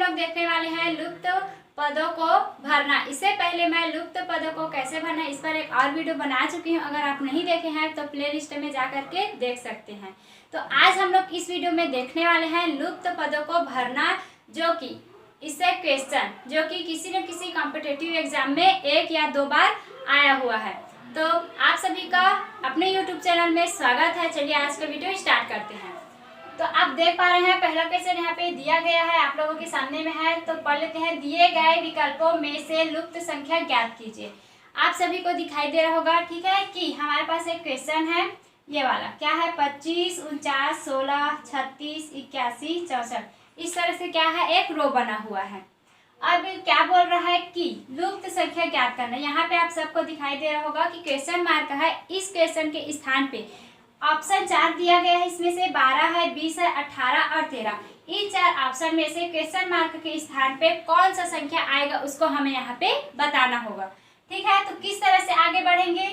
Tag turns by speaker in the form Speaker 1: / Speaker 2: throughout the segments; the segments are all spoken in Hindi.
Speaker 1: लोग देखने वाले हैं लुप्त पदों को भरना। इससे पहले मैं लुप्त पदों को कैसे भरना इस पर एक और वीडियो बना चुकी हूँ। अगर आप नहीं देखे हैं तो प्लेलिस्ट में जा करके देख सकते हैं। तो आज हम लोग इस वीडियो में देखने वाले हैं लुप्त पदों को भरना, जो कि इससे क्वेश्चन जो कि किसी न किसी कॉम्पिटिटिव एग्जाम में 1 या 2 बार आया हुआ है। तो आप सभी का अपने यूट्यूब चैनल में स्वागत है। चलिए आज का वीडियो स्टार्ट करते हैं। तो आप देख पा रहे हैं पहला क्वेश्चन यहाँ पे दिया गया है, आप लोगों के सामने में है। तो पढ़ लेते हैं। दिए गए विकल्पों में से लुप्त संख्या ज्ञात कीजिए। आप सभी को दिखाई दे रहा होगा, ठीक है, कि हमारे पास एक क्वेश्चन है, ये वाला क्या है, 25, 49, 16, 36, 81, 64। इस तरह से क्या है, एक रो बना हुआ है। अब क्या बोल रहा है कि लुप्त संख्या ज्ञात करना। यहाँ पे आप सबको दिखाई दे रहा होगा कि क्वेश्चन मार्क है। इस क्वेश्चन के स्थान पे ऑप्शन 4 दिया गया है, इसमें से 12 है, 20 है, 18 और 13। इन 4 ऑप्शन में से क्वेश्चन मार्क के स्थान पे कौन सा संख्या आएगा उसको हमें यहाँ पे बताना होगा, ठीक है। तो किस तरह से आगे बढ़ेंगे,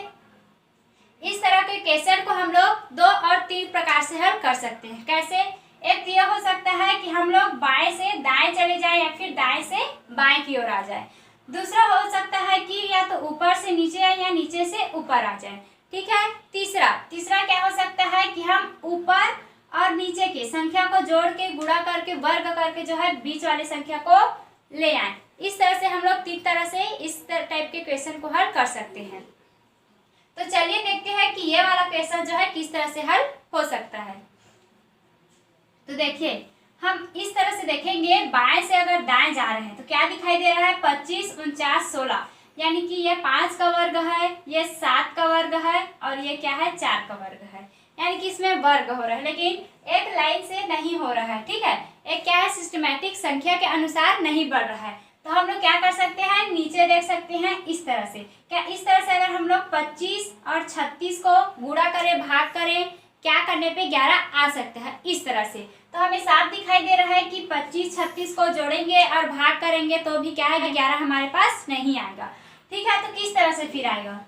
Speaker 1: इस तरह के क्वेश्चन को हम लोग 2 और 3 प्रकार से हल कर सकते हैं। कैसे, एक तो यह हो सकता है कि हम लोग बाएं से दाएं चले जाएं या फिर दाएं से बाएं की ओर आ जाए। दूसरा हो सकता है कि या तो ऊपर से नीचे आए या नीचे से ऊपर आ जाए, ठीक है। तीसरा क्या हो सकता है कि हम ऊपर और नीचे की संख्या को जोड़ के गुणा करके वर्ग करके जो है बीच वाली संख्या को ले आए। इस तरह से हम लोग 3 तरह से इस टाइप के क्वेश्चन को हल कर सकते हैं। तो चलिए देखते हैं कि ये वाला क्वेश्चन जो है किस तरह से हल हो सकता है। तो देखिए, हम इस तरह से देखेंगे, बाएं से अगर दाएं जा रहे हैं तो क्या दिखाई दे रहा है, 25, 49, 16, यानी कि ये 5 का वर्ग है, ये 7 का वर्ग है और ये क्या है, 4 का वर्ग है। यानी कि इसमें वर्ग हो रहा है, लेकिन एक लाइन से नहीं हो रहा है, ठीक है। एक क्या है, सिस्टमैटिक संख्या के अनुसार नहीं बढ़ रहा है। तो हम लोग क्या कर सकते हैं, नीचे देख सकते हैं इस तरह से। क्या इस तरह से अगर हम लोग 25 और 36 को गुणा करें, भाग करें, क्या करने पे 11 आ सकता है, इस तरह से। तो हमें साफ दिखाई दे रहा है कि 25, 36 को जोड़ेंगे और भाग करेंगे तो भी क्या है, 11 हमारे पास नहीं आएगा, ठीक है। तो किस तरह से फिर आएगा,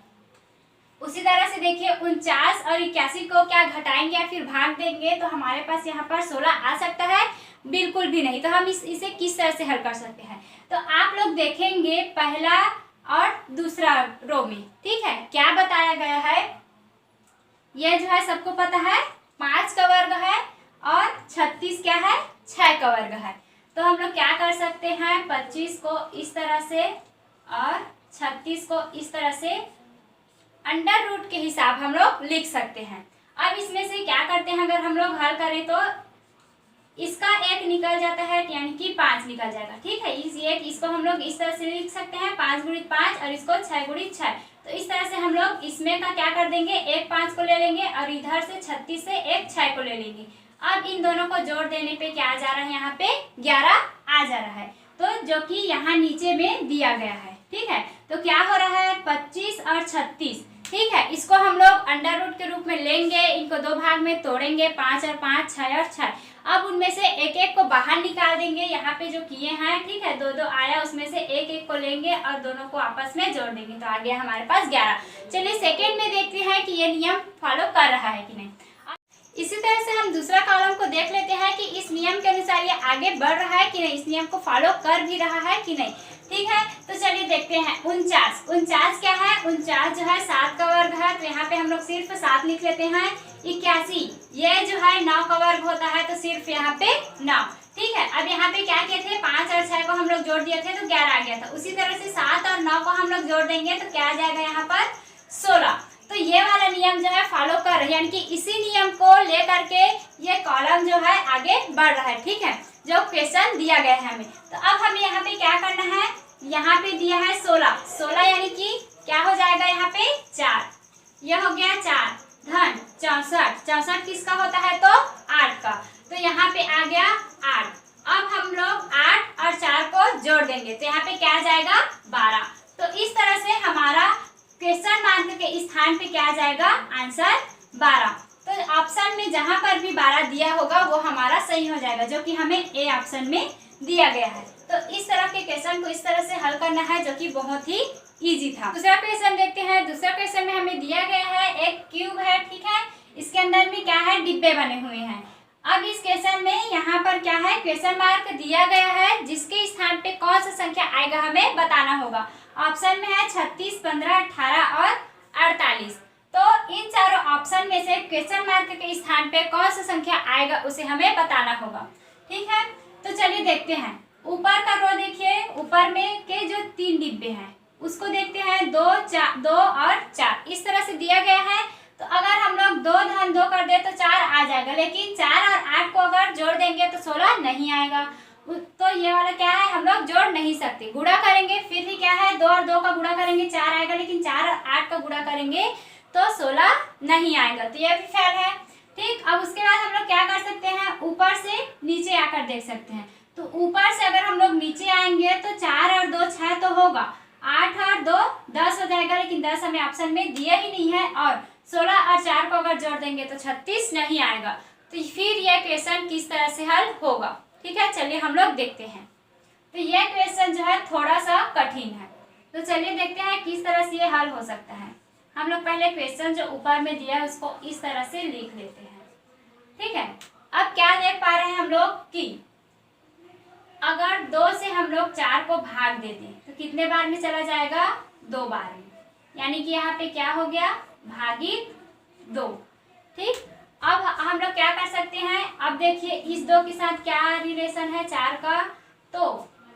Speaker 1: उसी तरह से देखिए 49 और 81 को क्या घटाएंगे या फिर भाग देंगे तो हमारे पास यहाँ पर 16 आ सकता है, बिल्कुल भी नहीं। तो हम इसे किस तरह से हल कर सकते हैं, तो आप लोग देखेंगे पहला और दूसरा रो में, ठीक है, क्या बताया गया है। ये जो है सबको पता है 5 का वर्ग है और 36 क्या है, 6 का वर्ग है। तो हम लोग क्या कर सकते हैं, 25 को इस तरह से और 36 को इस तरह से अंडर रूट के हिसाब हम लोग लिख सकते हैं। अब इसमें से क्या करते हैं, अगर हम लोग हल करें तो इसका 1 निकल जाता है, यानी कि 5 निकल जाएगा, ठीक है। इसको हम लोग इस तरह से लिख सकते हैं, 5 गुणित 5 और इसको 6 गुणित 6। तो इस तरह से हम लोग इसमें का क्या कर देंगे, एक 5 को ले लेंगे और इधर से 36 से एक 6 को ले लेंगे। अब इन दोनों को जोड़ देने पे क्या आ जा रहा है, यहाँ पे 11 आ जा रहा है, तो जो कि यहाँ नीचे में दिया गया है, ठीक है। तो क्या हो रहा है, 25 और 36, ठीक है। इसको हम लोग अंडर रूट के रूप में लेंगे, इनको 2 भाग में तोड़ेंगे, 5 और 5, 6 और 6। अब उनमें से एक एक को बाहर निकाल देंगे, यहाँ पे जो किए हैं, ठीक है, 2 2 आया, उसमें से एक एक को लेंगे और दोनों को आपस में जोड़ देंगे, तो आ गया हमारे पास 11। चलिए सेकेंड में देखते हैं कि ये नियम फॉलो कर रहा है कि नहीं। इसी तरह से हम दूसरा कॉलम को देख लेते हैं कि इस नियम के अनुसार ये आगे बढ़ रहा है कि नहीं, इस नियम को फॉलो कर भी रहा है कि नहीं, ठीक है। तो चलिए देखते हैं। 49 क्या है, 49 जो है 7 का वर्ग है, तो यहाँ पे हम लोग सिर्फ 7 लिख लेते हैं। 81 ये जो है 9 का वर्ग होता है, तो सिर्फ यहाँ पे 9, ठीक है। अब यहाँ पे क्या किए थे, 5 और 6 को हम लोग जोड़ दिए थे तो 11 आ गया था। उसी तरह से 7 और 9 को हम लोग जोड़ देंगे तो क्या आ जाएगा यहाँ पर 16। तो ये वाला नियम जो है फॉलो कर रहे हैं, यानी कि इसी नियम को लेकर के ये कॉलम जो है आगे बढ़ रहा है, ठीक है, जो क्वेश्चन दिया गया है हमें। तो अब हमें यहाँ पे क्या करना है, यहाँ पे दिया है 16 यानी कि क्या हो जाएगा, यहाँ पे 4, यह हो गया 4 धन 64 किसका होता है, तो 8 का। तो यहाँ पे आ गया 8। अब हम लोग 8 और 4 को जोड़ देंगे तो यहाँ पे क्या आ जाएगा, 12। तो इस तरह से हमारा क्वेश्चन मार्क के स्थान पे क्या आ जाएगा, आंसर 12। तो ऑप्शन में जहां पर भी 12 दिया होगा वो हमारा सही हो जाएगा, जो कि हमें ए ऑप्शन में दिया गया है। तो इस तरह के क्वेश्चन को इस तरह से हल करना है, जो कि बहुत ही इजी था। दूसरा क्वेश्चन देखते हैं। दूसरा क्वेश्चन में हमें दिया गया है एक क्यूब है, ठीक है, इसके अंदर में क्या है, डिब्बे बने हुए हैं। अब इस क्वेश्चन में यहाँ पर क्या है, क्वेश्चन मार्क दिया गया है, जिसके स्थान पे कौन सा संख्या आएगा हमें बताना होगा। ऑप्शन में है 36, 15, 18 और 48। तो इन चारों ऑप्शन में से क्वेश्चन मार्क के स्थान पे कौन सा संख्या आएगा उसे हमें बताना होगा। ठीक है, तो चलिए देखते हैं। ऊपर का रो देखिए, ऊपर में के जो 3 डिब्बे हैं उसको देखते हैं, 2, 4, 2 और 4 इस तरह से दिया गया है। तो अगर हम लोग 2 धन 2 कर दे तो 4 आ जाएगा, लेकिन 4 और 8 को अगर जोड़ देंगे तो 16 नहीं आएगा। तो ये वाला क्या है, हम लोग जोड़ नहीं सकते। गुणा करेंगे फिर भी क्या है, 2 और 2 का गुणा करेंगे 4 आएगा, लेकिन 4 और 8 का गुणा करेंगे तो 16 नहीं आएगा, तो ये भी फेल है। ठीक, अब उसके बाद हम लोग क्या कर सकते हैं, ऊपर से नीचे आकर देख सकते हैं। तो ऊपर से अगर हम लोग नीचे आएंगे तो 4 और 2 6 तो होगा, 8 और 2 10 हो जाएगा, लेकिन 10 हमें ऑप्शन में दिया ही नहीं है। और 16 और 4 को अगर जोड़ देंगे तो 36 नहीं आएगा। तो फिर यह क्वेश्चन किस तरह से हल होगा। ठीक है, चलिए हम लोग देखते हैं। तो यह क्वेश्चन जो है थोड़ा सा कठिन है, तो चलिए देखते हैं किस तरह से ये हल हो सकता है। हम लोग पहले क्वेश्चन जो ऊपर में दिया है उसको इस तरह से लिख लेते हैं। ठीक है, अब क्या देख पा रहे हैं हम लोग कि अगर 2 से हम लोग 4 को भाग दे दें तो कितने बार में चला जाएगा, 2 बार में, यानी कि यहाँ पे क्या हो गया, भागित 2। ठीक, अब हम लोग क्या कर सकते हैं, अब देखिए इस 2 के साथ क्या रिलेशन है 4 का, तो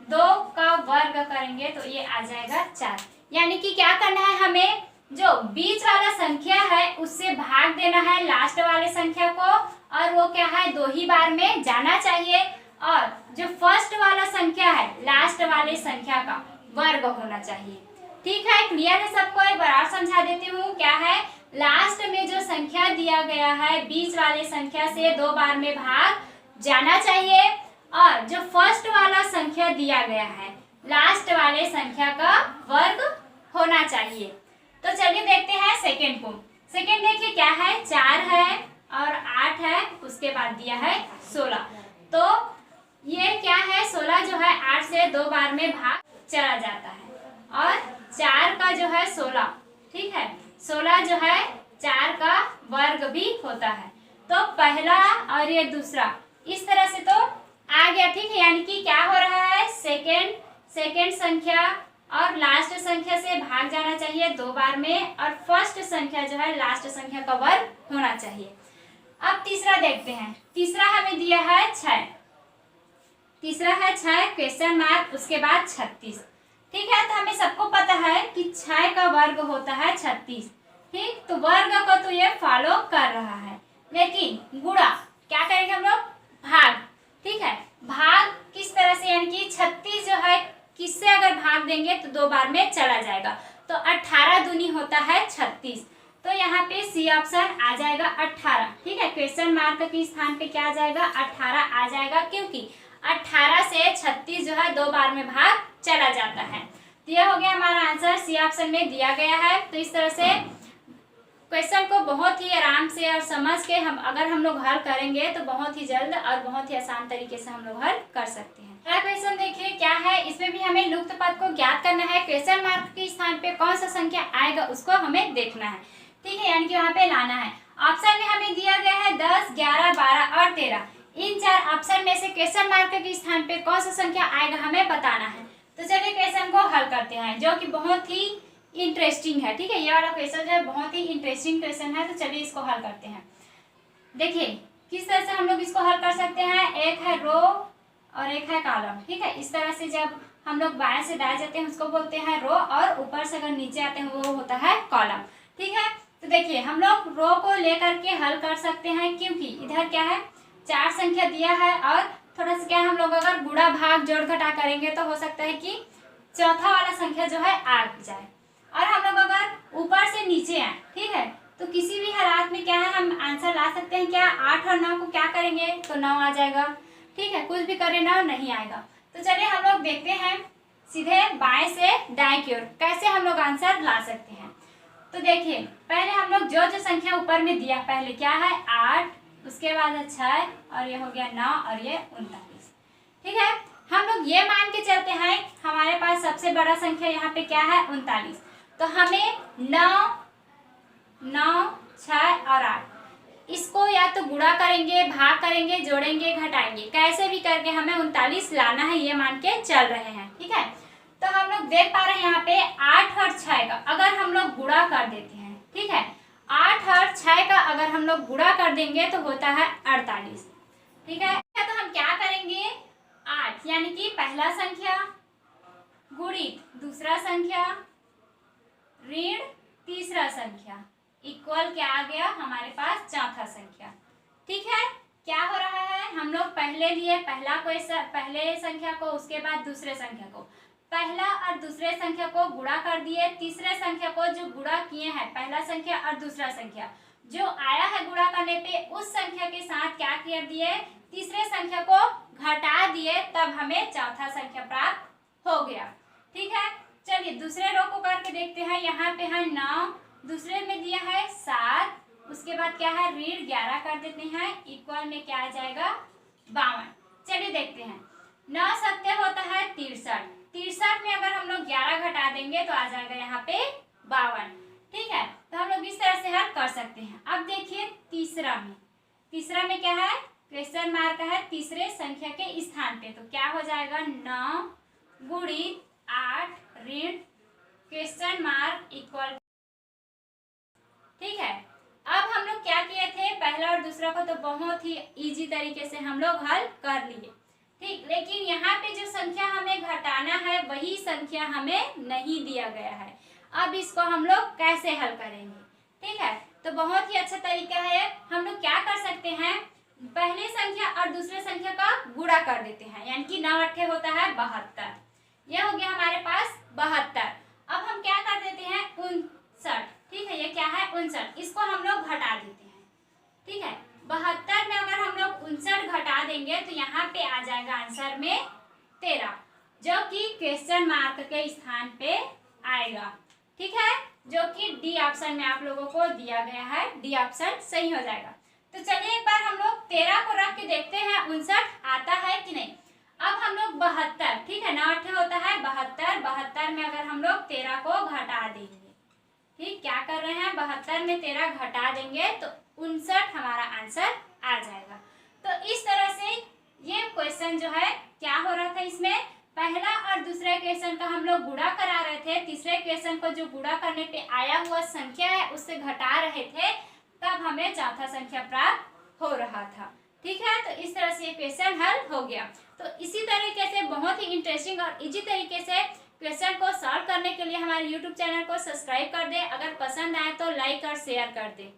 Speaker 1: 2 का वर्ग करेंगे तो ये आ जाएगा 4। यानी कि क्या करना है, हमें जो बीच वाला संख्या है उससे भाग देना है लास्ट वाले संख्या को, और वो क्या है 2 ही बार में जाना चाहिए। और जो फर्स्ट वाला संख्या है लास्ट वाले संख्या का वर्ग होना चाहिए। ठीक है, क्लियर है सबको? एक बार और समझा देती हूँ। क्या है, लास्ट में जो संख्या दिया गया है बीच वाले संख्या से 2 बार में भाग जाना चाहिए, और जो फर्स्ट वाला संख्या दिया गया है लास्ट वाले संख्या का वर्ग होना चाहिए। तो चलिए देखते हैं सेकंड को। सेकंड देखिए क्या है, 4 है और 8 है, उसके बाद दिया है 16। तो ये क्या है, 16 जो है 8 से 2 बार में भाग चला जाता है, और 4 का जो है 16, ठीक है, 16 जो है 4 का वर्ग भी होता है। तो पहला और ये दूसरा इस तरह से तो आ गया। ठीक है, यानी कि क्या हो रहा है, सेकंड संख्या और लास्ट संख्या से भाग जाना चाहिए 2 बार में, और फर्स्ट संख्या जो है लास्ट संख्या का वर्ग होना चाहिए। अब तीसरा देखते हैं। तीसरा हमें दिया है 6, तीसरा है 6 क्वेश्चन मार्क, उसके बाद 36। ठीक है, तो हमें सबको पता है कि 6 का वर्ग होता है 36। ठीक, तो वर्ग को तो ये फॉलो कर रहा है, लेकिन गुणा क्या करेंगे हम लोग, भाग। ठीक है, भाग किस तरह से, यानी कि 36 जो है किससे अगर भाग देंगे तो 2 बार में चला जाएगा, तो 18 दूनी होता है 36। तो यहाँ पे सी ऑप्शन आ जाएगा 18। ठीक है, क्वेश्चन मार्क के स्थान पे क्या आ जाएगा, 18 आ जाएगा, क्योंकि 18 से 36 जो है 2 बार में भाग चला जाता है। तो यह हो गया हमारा आंसर, सी ऑप्शन में दिया गया है। तो इस तरह से क्वेश्चन को बहुत ही आराम से और समझ के अगर हम लोग हल करेंगे तो बहुत ही जल्द और बहुत ही आसान तरीके से हम लोग हल कर सकते हैं। अगला क्वेश्चन देखिए क्या है, इसमें भी हमें लुप्त पद को ज्ञात करना है। क्वेश्चन मार्क के स्थान पे कौन सा संख्या आएगा उसको हमें देखना है। ठीक है, यानी कि वहाँ पे लाना है। ऑप्शन में हमें दिया गया है 10, 11, 12 और 13। इन 4 ऑप्शन में से क्वेश्चन मार्क के स्थान पे कौन सा संख्या आएगा हमें बताना है। तो चलिए क्वेश्चन को हल करते हैं, जो कि बहुत ही इंटरेस्टिंग है। ठीक है, ये वाला क्वेश्चन जो है बहुत ही इंटरेस्टिंग क्वेश्चन है। तो चलिए इसको हल करते हैं। देखिए किस तरह से हम लोग इसको हल कर सकते हैं। एक है रो और एक है कॉलम। ठीक है, इस तरह से जब हम लोग बाएं से दाएं जाते हैं उसको बोलते हैं रो, और ऊपर से अगर नीचे आते हैं वो होता है कॉलम। ठीक है, तो देखिए हम लोग रो को लेकर के हल कर सकते हैं, क्योंकि इधर क्या है 4 संख्या दिया है, और थोड़ा सा क्या हम लोग अगर गुणा भाग जोड़ घटा करेंगे तो हो सकता है कि चौथा वाला संख्या जो है आ जाए। और हम लोग अगर ऊपर से नीचे आए, ठीक है, तो किसी भी हालात में क्या है हम आंसर ला सकते हैं। क्या 8 और 9 को क्या करेंगे तो 9 आ जाएगा। ठीक है, कुछ भी करें 9 नहीं आएगा। तो चलिए हम लोग देखते हैं सीधे बाएं से दाएं की ओर कैसे हम लोग आंसर ला सकते हैं। तो देखिए पहले हम लोग जो संख्या ऊपर में दिया, पहले क्या है 8, उसके बाद है 6, और ये हो गया 9, और ये 39। ठीक है, हम लोग ये मान के चलते हैं हमारे पास सबसे बड़ा संख्या यहाँ पे क्या है 39। तो हमें 9, 9, 6 और 8 इसको या तो गुणा करेंगे, भाग करेंगे, जोड़ेंगे, घटाएंगे, कैसे भी करके हमें 39 लाना है, ये मान के चल रहे हैं। ठीक है, तो हम लोग देख पा रहे हैं यहाँ पे 8 और 6 का अगर हम लोग गुणा कर देते हैं, ठीक है, 8 और 6 का अगर हम लोग गुणा कर देंगे तो होता है 48। ठीक है, तो हम क्या करेंगे, 8 यानी कि पहला संख्या गुणित दूसरा संख्या ऋण तीसरा संख्या इक्वल क्या आ गया हमारे पास चौथा संख्या। ठीक है, क्या हो रहा है, हम लोग पहले लिए पहले संख्या को, उसके बाद दूसरे संख्या को, पहला और दूसरे संख्या को गुणा कर दिए, तीसरे संख्या को जो गुणा किए हैं पहला संख्या और दूसरा संख्या जो आया है गुणा करने पे उस संख्या के साथ क्या कर दिए, तीसरे संख्या को घटा दिए, तब हमें चौथा संख्या प्राप्त हो गया। ठीक है, चलिए दूसरे रो को करके देखते हैं। यहाँ पे है 9, दूसरे में दिया है 7, उसके बाद क्या है ऋण 11 कर देते हैं, इक्वल में क्या आ जाएगा 52। चलिए देखते हैं, 9 सत्य होता है 63, 63 में अगर हम लोग 11 घटा देंगे तो आ जाएगा यहाँ पे 52। ठीक है, तो हम लोग इस तरह से हल कर सकते हैं। अब देखिए तीसरा में क्या है, क्वेश्चन मार्क है तीसरे संख्या के स्थान पे, तो क्या हो जाएगा 9 गुणित 8 ऋण क्वेश्चन मार्क इक्वल। ठीक है, अब हम लोग क्या किए थे, पहला और दूसरा को तो बहुत ही इजी तरीके से हम लोग हल कर लिए। ठीक, लेकिन यहाँ पे जो संख्या हमें घटाना है वही संख्या हमें नहीं दिया गया है। अब इसको हम लोग कैसे हल करेंगे। ठीक है, तो बहुत ही अच्छा तरीका है, हम लोग क्या कर सकते हैं, पहले संख्या और दूसरे संख्या का गुणा कर देते हैं, यानी कि 9 अट्ठे होता है 72, यह हो गया हमारे पास 72। अब हम क्या कर देते हैं 59। ठीक है, ये क्या है 59, इसको हम लोग घटा देते हैं। ठीक है, 72 में अगर हम लोग 59 घटा देंगे तो यहाँ पे आ जाएगा आंसर में 13, जो कि क्वेश्चन मार्क के स्थान पे आएगा। ठीक है, जो कि डी ऑप्शन में आप लोगों को दिया गया है, डी ऑप्शन सही हो जाएगा। तो चलिए एक बार हम लोग 13 को रख के देखते हैं 59 आता है कि नहीं। अब हम लोग 72, ठीक है 9 अट्ठे होता है 72, 72 में अगर हम लोग 13 को घटा देंगे, ठीक क्या कर रहे हैं 72 में 13 घटा देंगे तो 59 हमारा आंसर आ जाएगा। तो इस तरह से ये क्वेश्चन जो है क्या हो रहा था, इसमें पहला और दूसरे क्वेश्चन का हम लोग गुणा करा रहे थे, तीसरे क्वेश्चन को जो गुणा करने पे आया हुआ संख्या है उससे घटा रहे थे, तब हमें चौथा संख्या प्राप्त हो रहा था। ठीक है, तो इस तरह से ये क्वेश्चन हल हो गया। तो इसी तरीके से बहुत ही इंटरेस्टिंग और इजी तरीके से क्वेश्चन को सॉल्व करने के लिए हमारे YouTube चैनल को सब्सक्राइब कर दें, अगर पसंद आए तो लाइक और शेयर कर दें।